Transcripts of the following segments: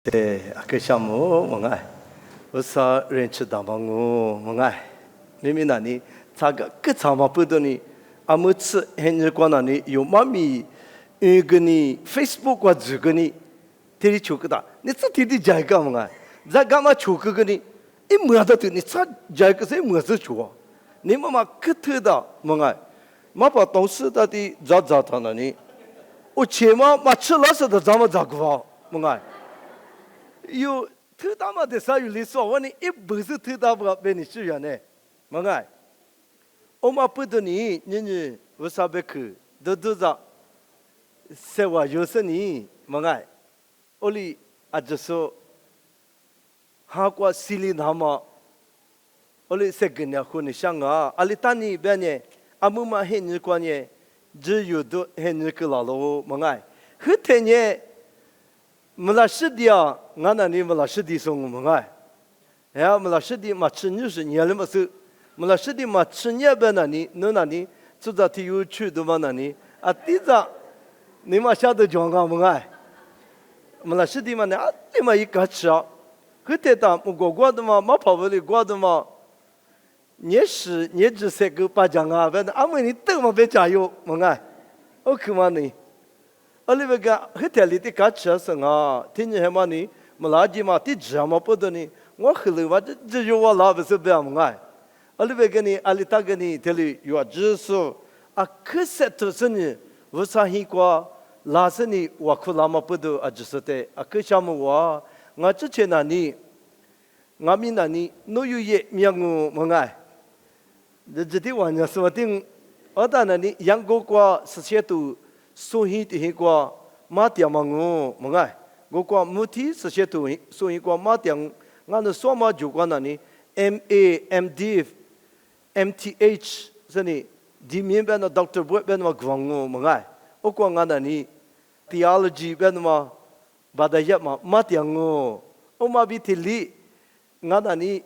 对，个项目我爱，我说认识大帮我爱，你们那里这个场嘛不多呢，阿么次很日光那里有妈咪，个呢 Facebook 或这个呢，天天求个的，你这天天在干嘛？在干嘛求个呢？一摸到的你这在个谁摸着求？你妈妈可特的么爱，妈把东西到底找他那里，我前嘛吃了是的咱们咋个么爱？有特大嘛的啥有历史，我呢一不是特大不被你需要呢，么个？我嘛不得你为啥别去？都在，是话有时你么个？我哩啊就说，哈过西里那么，我哩是跟人混的香啊，阿哩当你别呢，阿姆嘛很日过呢，只有都很日个老罗么个？后天呢？没拉实地啊，俺那里没拉实地送我们哎，哎，没拉实地嘛吃牛是年了嘛是，没拉实地嘛吃年边那里，侬那里做在体育区的嘛那里，啊，地上你嘛晓得讲我们哎，没拉实地嘛呢，啊，你嘛一个吃啊，后天到我过的嘛，没跑不了过的嘛，你只是个把讲啊，反正俺们你都嘛别加油，们哎，我看嘛你。阿里个后天里的搞吃生啊，天天还嘛呢，没垃圾嘛，地吃嘛不得呢。我后来我这就我老不是不要么哎。阿里个呢，阿里大个呢，这里有知识啊，可是都是呢，为啥很过拉是呢？我可拉嘛不得啊，就是的啊，可什么我之前那里，我们那里农有业面我么哎，这的玩意什么的，我到那里养过十些度。所以的个马甸嘛我么个，我讲目的是些图，所以个马甸，俺那什么就讲那里 MA、MD、MTH 是呢，里面边的 Doctor 边的嘛讲我么个，我讲俺那里 Theology 边的嘛，把它也嘛马甸我嘛比提里，俺那里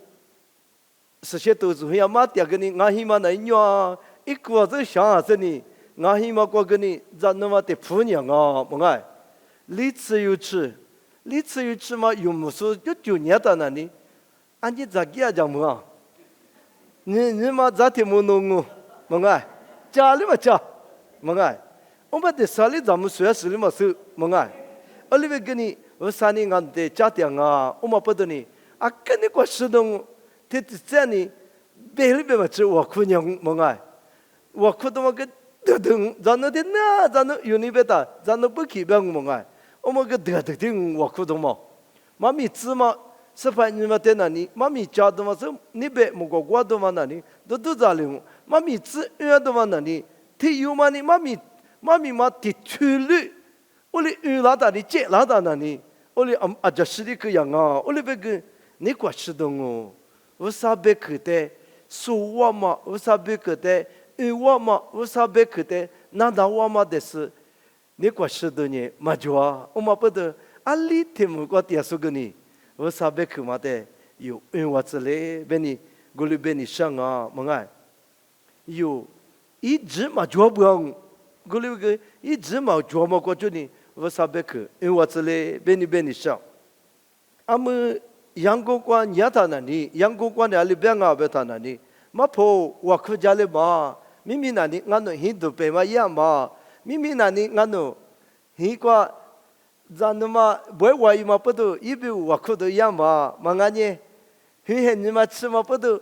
是些图是呀马甸个呢，俺起码那样一个是想是呢。我希望过个你在那么的铺娘啊，么个，历次有吃嘛，有么说就年到那里，俺你咋个讲么？你嘛咋听么弄我，么个，家里嘛家，么个，我们的山里咱们虽然是里嘛是，么个，而里边个你我山里俺的家庭啊，我们不得呢，啊跟你过石头，他这里别里边嘛吃我姑娘么个，我姑娘个。咱那的那咱那有你别打，咱那不起别我们我们个得我苦的嘛，妈咪芝麻是把你们在那里，妈咪家的嘛是你别么个瓜的嘛那里，都在里，妈咪芝鱼的嘛那里，他有嘛你妈咪嘛的出力，我哩鱼拉达里接拉达那里，我哩啊就是的个样啊，我哩别个你过吃的哦，我啥别去的，说我嘛我啥别去的。我嘛，我啥别去的，那我嘛的是，你过是的呢，嘛就啊，我嘛不得，阿里天么个点数个呢，我啥别去嘛的，有我这里别你，我里边你上啊，么个，有一直嘛做不用，我里个一直嘛做嘛过去呢，我啥别去，我这里别你上，阿么阳光关伢他那里，阳光关的阿里边啊别他那里，嘛破我去家里嘛。明明那里俺们印度北嘛一样嘛，明明那里俺们印个咱那么不会嘛不都一比我哭都一样嘛，嘛俺呢，很你嘛吃嘛不都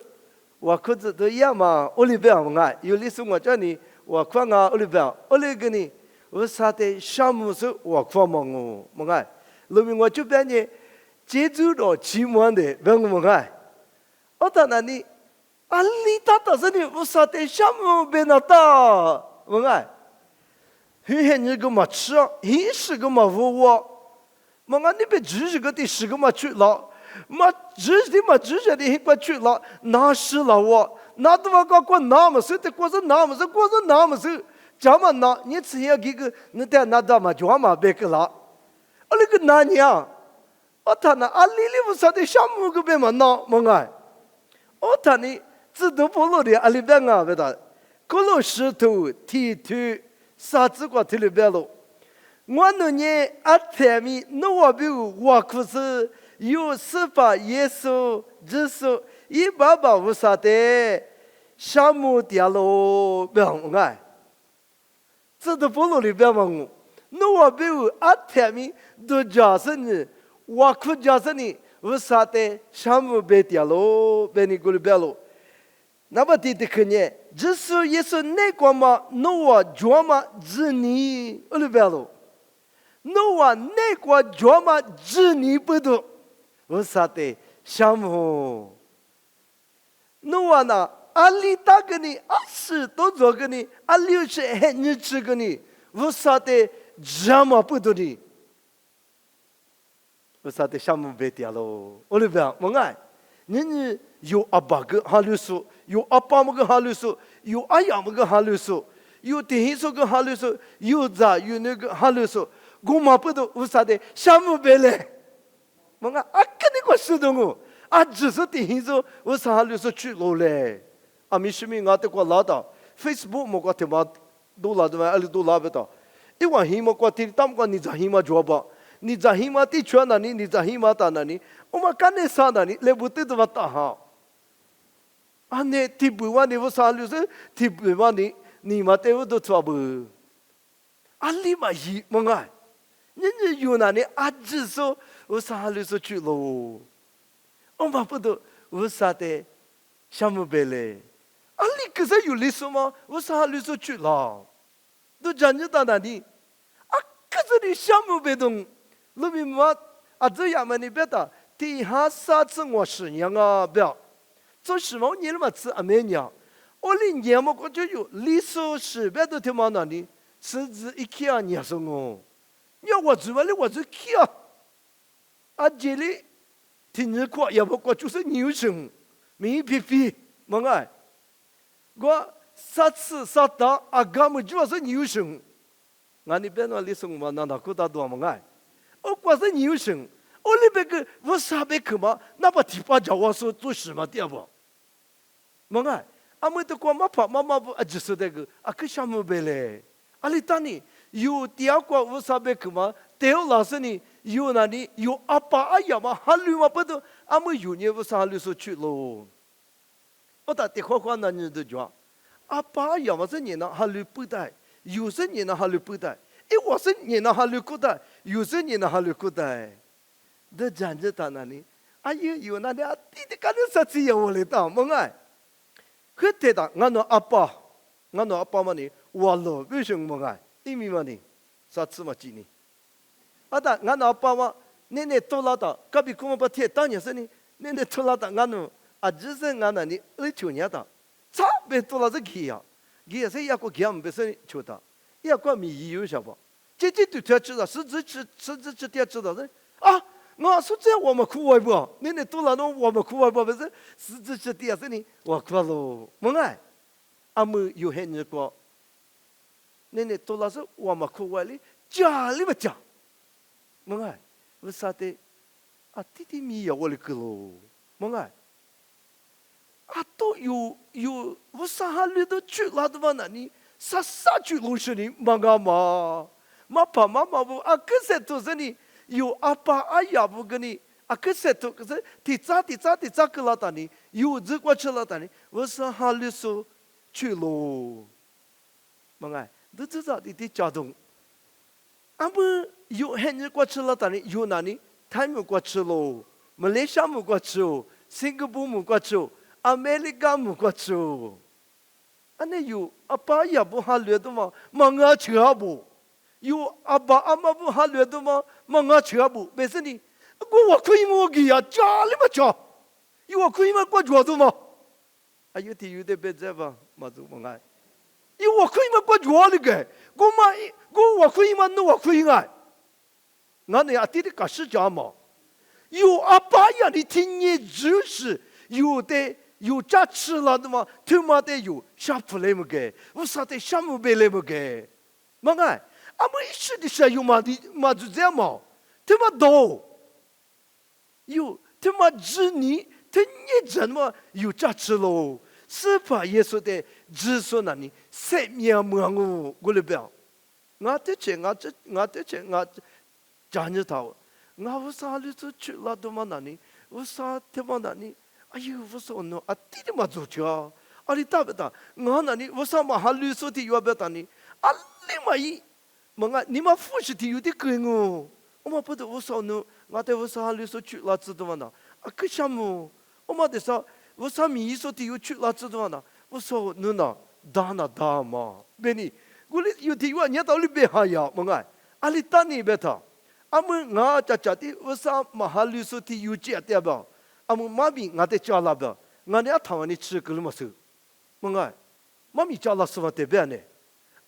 我哭子都一样嘛，我里边嘛有历史我叫你我哭啊我里边，我里个呢，我啥的项目是我哭嘛我嘛爱，路边我这边呢，接触到期末的别我嘛爱，我到那里。阿里达达是你我啥的项目变那大，问哎，很你个嘛吃，很是个嘛我，嘛俺那边只是个的是个嘛去了，嘛只的嘛只是的很快去了，那是了我，那都我过那么是的过是那么是过是那么是，怎么那你只要这个你在那大嘛就嘛别个了，阿那个哪样，我他那阿里里我啥的项目个变嘛那问哎，我他呢。自动不落的阿里边啊，别的，各路石头、铁土、沙子瓜铁里边喽。我那年阿泰米努瓦比我可是有司法耶稣耶稣一爸爸无啥的项目掉了不要爱，这都不努力不要忙，努瓦比阿泰米都加上你，我可加上你无啥的项目被掉了，被你过来不要了。那么弟弟看见，只是也是那个嘛，努瓦做嘛子女，我了不要了。努瓦那个做嘛子女不多，无啥的项目。努瓦那阿里大个你，20多做个你，60还日子个你，无啥的项目不多的，无啥的项目被掉了，我了不要，我爱。你有阿爸个哈律师，有阿爸么个哈律师，有阿爷么个哈律师，有弟兄说个哈律师，有咋有那个哈律师，我嘛不都无啥的项目别嘞，我讲啊跟你个说的我，啊只是弟兄说无啥哈律师去路嘞，啊米什么我得过拉到 Facebook 么个他妈都拉的嘛，阿里都拉不到，一晚黑么个提他们个你咋黑么做吧？你在黑马地区哪里？你在黑马大哪里？我们干那啥哪里？来不得的话大哈。啊，你提不完你不啥律师，提不完你嘛对我都错不？啊，你嘛一么爱？你有哪里啊？只说我啥律师去喽？我们不都我啥的项目别嘞？啊，你可是有律师吗？我啥律师去了？都讲你到哪里？啊，可是你项目别动。路边嘛，啊这样嘛，你别打，地下沙子我是样啊，不要，做什么你嘛吃阿没娘，我连年么我就有，历史是别都听嘛那里，甚至一看你说我，你要我做嘛，你我就看，啊这里听你过也不过就是牛声，没皮皮，么爱，我沙次沙打啊，干么就是牛声，俺那边那历史嘛，那古大多么爱。我光是牛声，我那边个我啥别去嘛？那把提把叫我说做什么的不？么爱，阿妹都光嘛怕妈妈不啊就是那个啊个项目别嘞，阿里当你有第二个我啥别去嘛？第二老师你有哪里有阿爸阿爷嘛？哈律嘛不都阿妹有你我啥律说去喽？我打电话那你都讲，阿爸阿爷嘛是你那哈律不带，有时你那哈律不带。我是你那哈律古代，有时你那哈律古代，这讲着到哪里？哎呀，有那里啊，弟弟干的啥子呀？我来当么爱？可对的，俺那阿爸嘛呢？我老为什么爱？因为嘛呢，啥子嘛几年？啊的，俺那阿爸嘛，你多拉到，隔壁公婆贴当年是呢，你多拉到俺那啊，只是俺那呢，2年的，差别多拉是几呀？几也是一个几不是求的。也怪米有晓不？这对他知道，实质他知道的啊！我说这我们苦外不？你多了弄我们苦外不？不是实质他是你我苦喽，么爱？阿姆有很日过，你多了是我们苦外里家里不家，么爱？为啥的？啊，弟弟米要我的个喽，么爱？啊，都有我啥哈里都去拉的往哪里？啥去路上你忙干嘛？妈爸妈妈不啊？可是都是你有阿爸阿爷不跟你啊？可是都可是提早个拉达你有这个去拉达你，我说哈律说去喽，忙哎，都知道你家中，啊不有很多过去拉达你有哪里？泰国过去喽，马来西亚没过去哦，新加坡没过去哦，美国没过去哦。安尼有阿爸也不哈略的嘛，忙啊吃不？有阿爸阿妈不哈略的嘛，忙啊吃不？没事你，我可以么个呀？家里么家？有我可以么过脚的嘛？啊有的别这吧，嘛就忙爱。有我可以么过脚的个？我可以么那我可以爱。俺那阿弟的个是家嘛？有阿爸呀，你听你就是有的。有家吃了的嘛，他妈的有下铺来么个，我啥的项目别来么个，嘛个，阿么一时的下有嘛就这样嘛，他妈多，有他妈子女，他你怎么有家吃喽？是怕耶稣的只说那里生命么我来不要， ngã thế chế ngã trả như thảo ngã vô sa lý số chuyện là đồ mà nani vô sa thế mà nani ayu vô sa nó à tí đi mà做chưa à đi ta biết ta ngã nani vô sa mà hà lý số thì yêu biết ta ni à lý mà ý mà ngã ni mà phụ sự thì yêu đi cười ngô mà bắt đầu vô sa nó ngã thế vô sa hà lý số chuyện là做đồ mà na à cái sao mà mà để sao vô sa mi ý số thì yêu chuyện là做đồ mà na vô sa nó na đa mà bên này Guli yu ti wa nyata oli be haya mangai ali tani beta amu nga cha cha ti usa mahalu su ti yu chi atia ba amu mami nga te cha la ba nga ne athawani chi kul masu mangai mami cha la suwa te be ne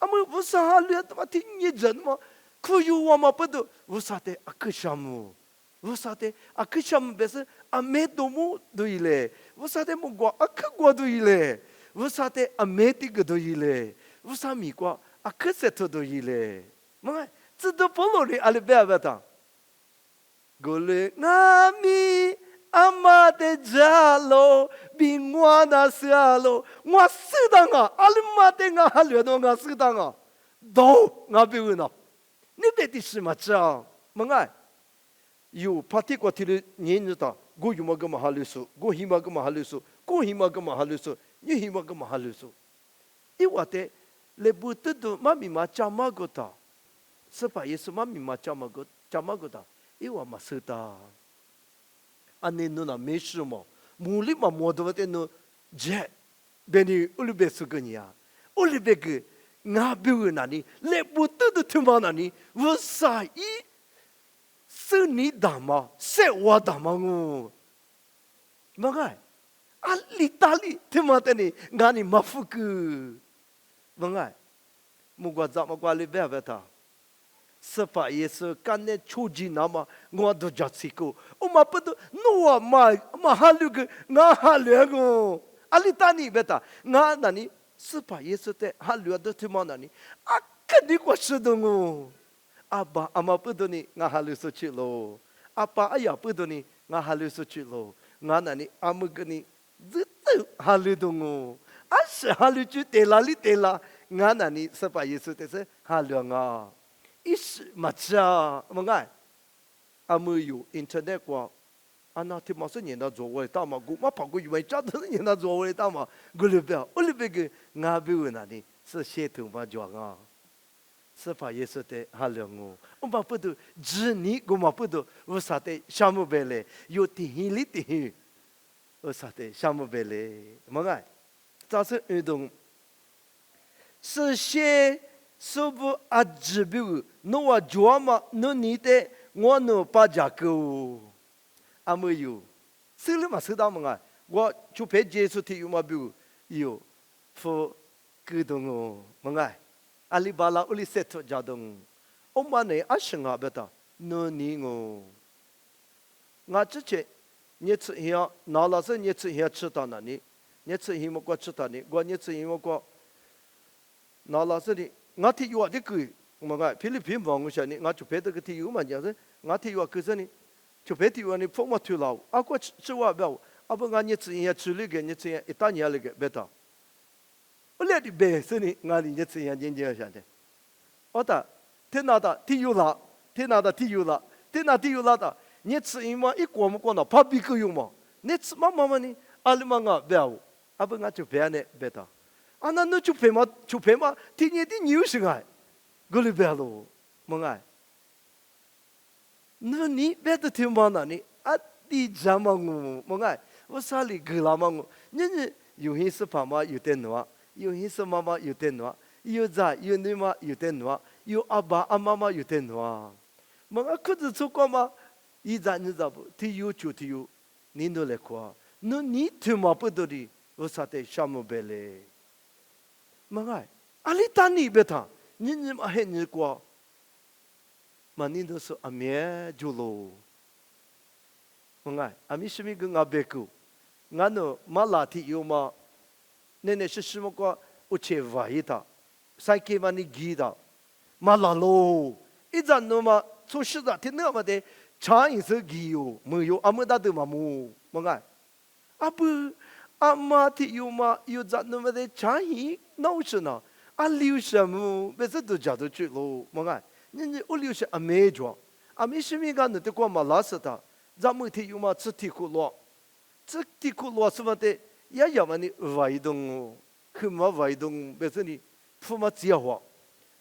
amu usa halu ta ti ni jan ma ku yu wa ma pa do usa te akshamu usa te aksham bes ame do mu do ile usa te mo gwa akgwa do ile usa te ame ti do ile usa mi gwa啊，可是todo ile，么？这都不罗的，阿里别别他，过来阿米阿妈的家喽，比我那家喽，我适当啊，阿里妈的我还留到我适当啊，都我别问了，你别的什么讲，么哎，有帕提过提的年日的，我有么个么哈律师，我有么个么哈律师，我有么个么哈律师，你有么个么哈律师，因为的。Lebutu tu mami macam agota, sebab Yesus mami macam agota, iwa masuta. Ane nuna meshumo, muli ma modovate no jet, beni ulibe sugunya, ulibe ke ngabu nani, lebutu tu manani, wasai seni dama, sewa damangu. Mangai, alitali temateni ngani mafuku. Mengai, mungkin zaman kuali berbeda. Sebab Yesus kan cuci nama ngadu jasiku. Umapa tu nuwa mahalu ke ngahalu ngo. Alitani beta nganani sebab Yesus te halu ada tu mana ni. Akan dikuasudungu. Apa amapa tu ni ngahalu suci lo. Apa ayah apa tu ni ngahalu suci lo. Nganani amugani zitu halu dungu. Asal halu tu tela ngana ni sebab Yesus tu halu nga is macam mengai amuyu internet kwa anak ti masa ni na jual tak ma gua apa gua jual cat ni na jual tak ma gua lebih ke ngabu nani sesuatu macam nga sebab Yesus tu halu nga apa tu jenis gua apa tu usate shamu bele yo tihi usate shamu bele mengai 这是运动，是些是不阿指标，侬话做嘛，侬你的我侬把家狗，阿没有，是了嘛是当么啊？我就陪耶稣提有嘛标有，不沟通哦，么啊？阿里巴拉乌里塞托家东，我们呢阿生啊别的，侬你我，我之前你吃下，拿了是你吃下吃到哪里？ 你吃什么过吃它呢？我你吃什么过？那老师的，我听有的句，我讲菲律宾网我说呢，我就别的个听有嘛讲是，我听有个是呢，就别的有呢，风嘛吹老，啊过吃话不要，啊不我你吃人家吃那个，你吃一大年那个别的，我来的别是呢，我你吃人家人家晓得，我的，天哪的听有了，天哪的听有了，天哪听有了的，你吃什么一锅么锅呢？怕比个用嘛？你吃嘛嘛呢？阿里嘛个不要。 apa ngah cupai ne beta, anak nu cupai ma, tiada di news ngai, guli belo, mengai. Nu ni beta tiada ni, adi jamangu, mengai. Wasali gelamangu, ni yuhi sepama yuten noa, yuhi semama yuten noa, yu za yu ni ma yuten noa, yu aba amama yuten noa. Mengai kudu cukup ma, ija ni zabu, tiu cu tiu, ni nu lekwa, nu ni tiada apa dori. Usate shamu bele, mangai. Alitani beta, ni mahen ni kwa, manindo so amye julo. Mangai, ami shimi gunga beku, ngano malati yoma, nene shishimo kwa uche vahita, saiki mani gida, malalo, izan no ma tsushida tina ma de chain se giyo, muyo amada de mamu, mangai. Abu amati yuma yu zat no de chahi no shina 阿留什么？别是都家都去喽，么个？你我留是阿没着，阿没什么干的，得过嘛拉死他，咱们提有嘛吃提苦罗，吃提苦罗什么的，也要么你外动，去嘛外动，别是你父母只要活，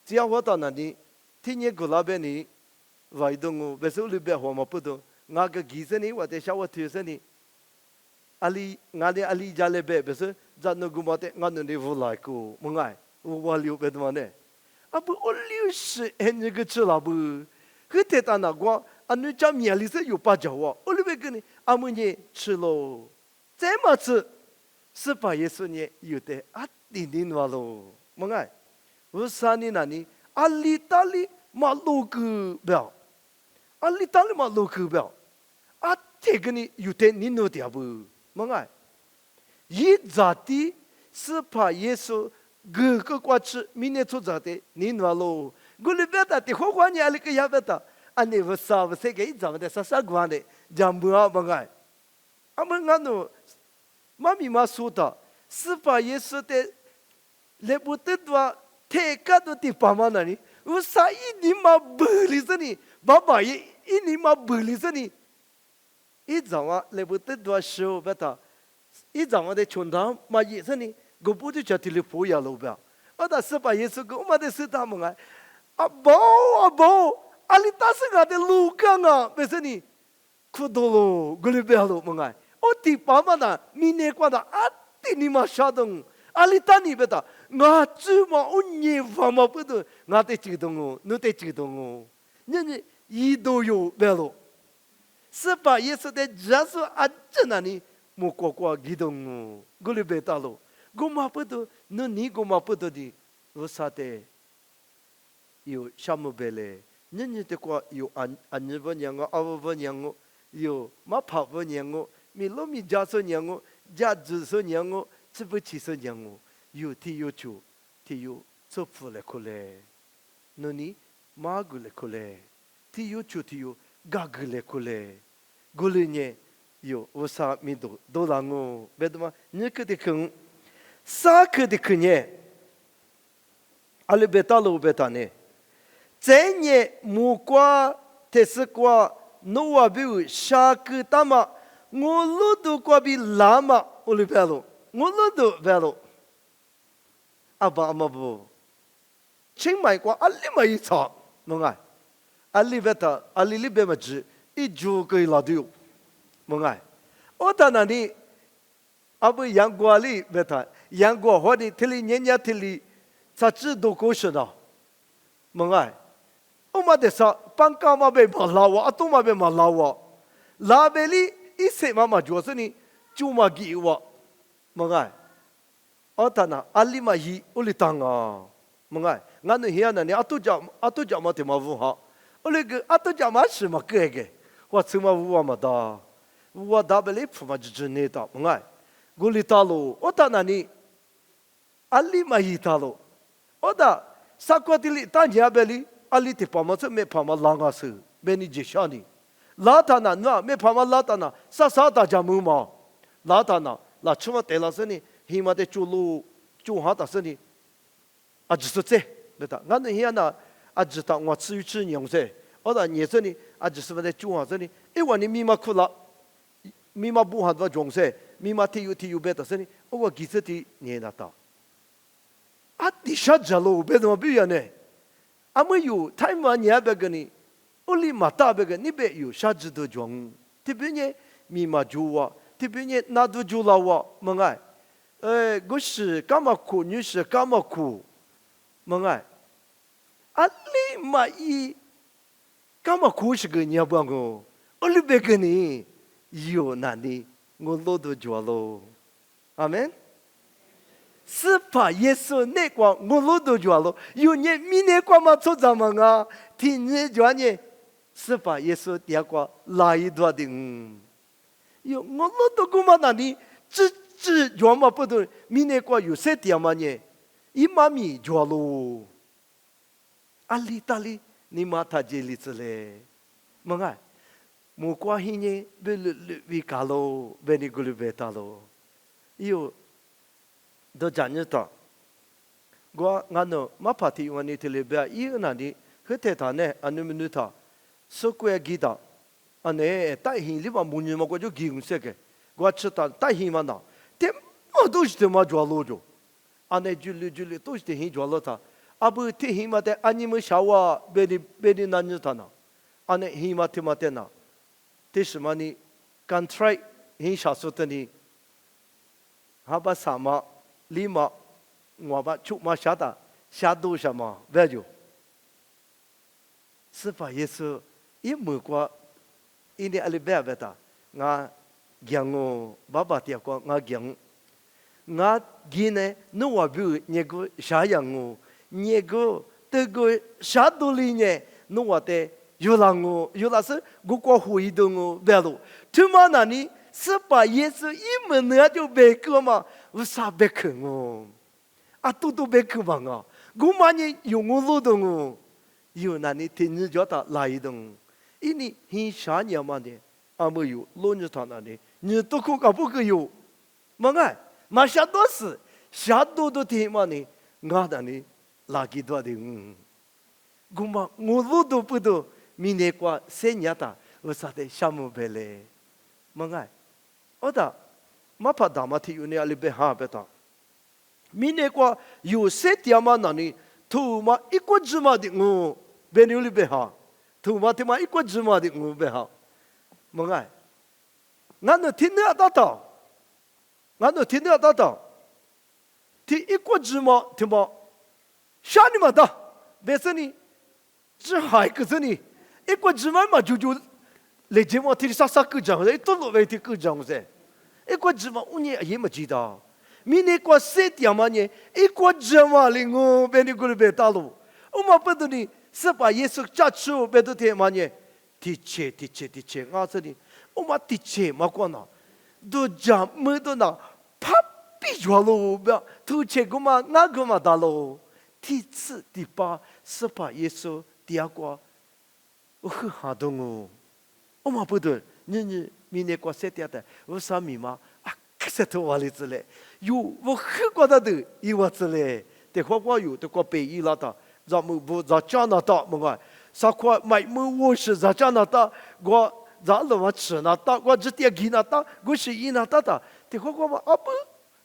只要活到那里，天天过那边你外动，别是里边活嘛不动，俺个几十年或者小我推十年。Ali ngade ali jale be bese janno gumate ngano ne vulai ko mungai waliu be dmane abu oliu shi enye ge chila bu hete ta na gwa anu cha miali se yu pa jawa olibe ge ni amunye chilo zema chi sipa yesu ne yute atti din walo mungai usani nani ali tali maluku bel ali tali maluku bel atti ge ni yute nino dia bu么爱，一咋地是怕耶稣各个过去明年出咋的，你那喽？我里边的火花你阿里个也别的，安尼不啥不是个一咋的，啥关的，讲不啊么爱，阿们俺侬，妈咪妈说的，是怕耶稣的，来不得多，太个都地爸妈那里，我啥一年嘛不离着你，爸爸一年嘛不离着你。一早啊，来不得多少不他，一早啊的穷堂嘛也是你，我不就叫提里不要路标，我打是把耶稣给我们的是他们啊，阿宝，阿里大是俺的路干啊，不是你，苦多喽，我里不要路么啊，我提爸妈的，明年过的啊，提你嘛啥东，阿里大你不他，我只嘛我你方嘛不得，我得激动哦，你得激动哦，你一都有不要路。是把耶稣的耶稣阿真那里莫过过激动哦，我里别打喽，我嘛不得，你我嘛不得的，我啥的有什么别嘞？你的过有安日本人哦，阿不人哦，有嘛跑不人哦，米罗米加索人哦，加子索人哦，这不起索人哦，有提有求，提有做福来可嘞，你马古来可嘞，提有求提有嘎古来可嘞。gulinya yo usa mido dolango bedma nyeke de kun sa ke de kunye ale betalo betane zenye mukwa tesikwa noa biu shak tama nguludu kwa bi lama ulipelo nguludu velo aba amabu chingmai kwa ali mai cha nongai ali beta ali libe maji一住可以拉丢，么爱？我到那里，阿不阳光里别谈，阳光或者天里年年天里，才知道过去呢，么爱？我们的啥，帮干嘛被马拉我，阿东嘛被马拉我，拉贝里一些妈妈就是你，就嘛给我，么爱？我到那阿里嘛伊，我里当啊，么爱？俺那现在呢，阿都叫嘛的嘛不好，我那个阿都叫嘛是嘛个个。我怎么我嘛的，我大不了不嘛就真的的，么哎，我里大路，我到那里，阿里嘛一大路，我到啥个地里，大家别里，阿里的爸妈是没爸妈啷个事，别你接下你，拉他那那没爸妈拉他那，啥大家没嘛，拉他那，拉出嘛得了是你，起码得走路，走下的是你，啊就是这，对的，俺那现在啊知道我吃娘噻。我到你这里，啊，就是为了做这里，因为你密码哭了，密码不喊我装噻，密码提有别的这里，我记着的你那到，啊，你啥子路别怎么不一样呢？啊，没有，太慢你还别个你，我立马打别个，你别有啥子都装，特别呢，密码做啊，特别呢，那都做了哇，么爱，我是干嘛哭，你是干嘛哭，么爱，啊，立马一。干嘛哭是个你要不我？我里边个你有哪里？我老多做喽，阿门。是怕耶稣那个我老多做喽，有你明年干嘛做怎么啊？听你做呢？是怕耶稣第二个来一段的，有我老多干嘛那里？只做嘛不对，明年个有些点嘛呢？伊妈咪做喽，阿里达里。你妈他这里子嘞，么个，木瓜黑呢，别为搞喽，别你咕噜别打喽，有，都讲着的，我俺那马帕提我那天里边一个那里和太太呢，俺们那他，说过记得，俺呢带行李嘛，母女嘛，我就给些个，我吃他带行嘛那，但我都是他妈抓路着，俺呢就都是他行抓路他，啊不他行嘛的，俺你们小娃别的男人他那，俺呢行嘛他嘛的那，这什么呢？刚才行下说的呢，哈巴萨嘛，5我把出马下多什么？别就，是把耶稣一摸过，一年阿里别的，我讲我爸爸听过，我讲，我今年努瓦比那个啥样哦，那个这个啥道理呢？努瓦的有啷个有那是我过会动哦，别了，他妈那里是把耶稣一摸那就别个嘛，我啥别个哦。啊，都别去忙啊！我妈呢用我劳动哦，有那你听日叫他来动，因为很啥年嘛的，啊没有，老人他那里，你都可搞不可有？嘛哎，嘛下多事，下多都听嘛呢，我那里垃圾多的我妈我劳动不多，明年过生日他，我啥的项目别嘞，嘛哎，我da，嘛怕大嘛提有你阿里别哈别他。明年过有些地方那里，土嘛一个芝麻的我，别扭里别好，土嘛他妈一个芝麻的我别好，么个？俺那听得到，俺那听得到，听一个芝麻他妈，啥你嘛的，别说你，这还可是你，一个芝麻嘛就来这么听啥个讲的，都落来听个讲的，一个芝麻我你也没知道。明年过7天嘛呢，一个节嘛哩我别你过来别打路，我们不得你是把耶稣加出别的天嘛呢，的确，我说你，我们的确嘛过那，都讲没得那，怕比较路别，的确我们哪个嘛打路，第4、第8是把耶稣第二个，我很好动哦，我们不得，你明年过7天的，我啥密码？可是头瓦里之类，有我很觉得的，有我之类，แต่话有，แต่ไปอี了的，咱们不咱加拿大么个，啥块买么我是咱加拿大，我咱了我吃那大，我直接给那大，我是伊那大的，แต่话嘛啊不，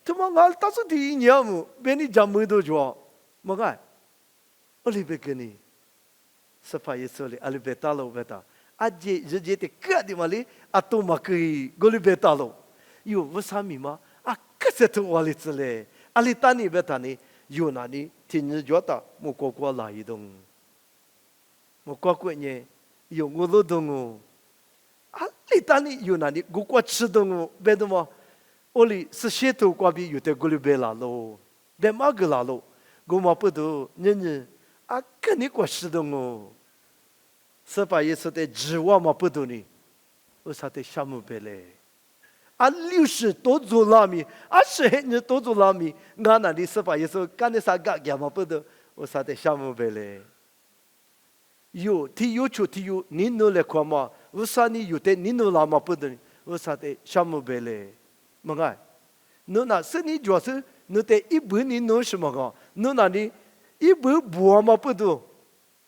他妈俺但是第一年么，别你讲么多着，么个，我里边给你，是怕耶稣里，阿里边打了别的，阿姐日节的个的嘛里，阿多嘛可以，我里边打了。有为啥咪嘛？啊，可是头瓦里之类，阿里当你别当你，有那里听日觉得莫过过来一动，莫过过呢，有我劳动哦，阿里当你有那里我过吃动哦，别的嘛，我里是些头过比有的过里别拉喽，别马个拉喽，我嘛不都人啊，跟你过吃动哦，是把耶稣的指望嘛不都呢，我啥的项目别嘞。啊，60多做拉米，啊，10年多做拉米，俺那里是把耶稣干的啥干干嘛不得，我啥的项目别嘞。有提有出提有，你努力看嘛，我啥你有的你努拉嘛不得，我啥的项目别嘞，么个？你那是你主要是你的一本你弄什么个？你那里一本不嘛不得，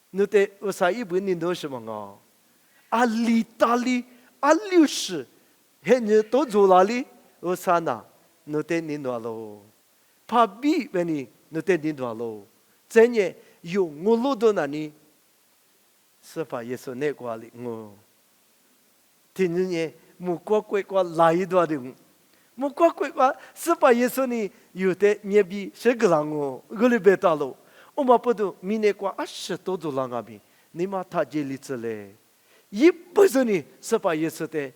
你的我啥一本你弄什么个？啊，里大里啊60。现在都做哪里？我啥呢？你得领导喽，怕比别你，你得领导喽。真的有我路到那里，是把耶稣那挂里我。听人家木瓜鬼瓜来一段的，木瓜鬼瓜是把耶稣呢有的你比谁个人哦，我里别打喽。我们不都明年过20多做人啊比，你妈他这里子嘞，一不是你是把耶稣的。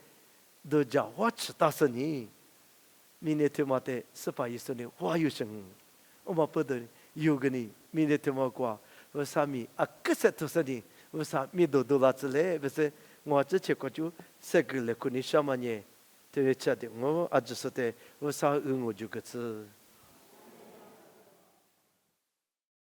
都叫我吃大生意，明年他妈的是把耶稣呢话有声，我们不得有个呢，明年他妈过，我啥米啊，可是都是你，我啥米都拉之类，不是我之前过就这个了，可你什么呢？这吃的我啊，就是的，我啥我就个吃。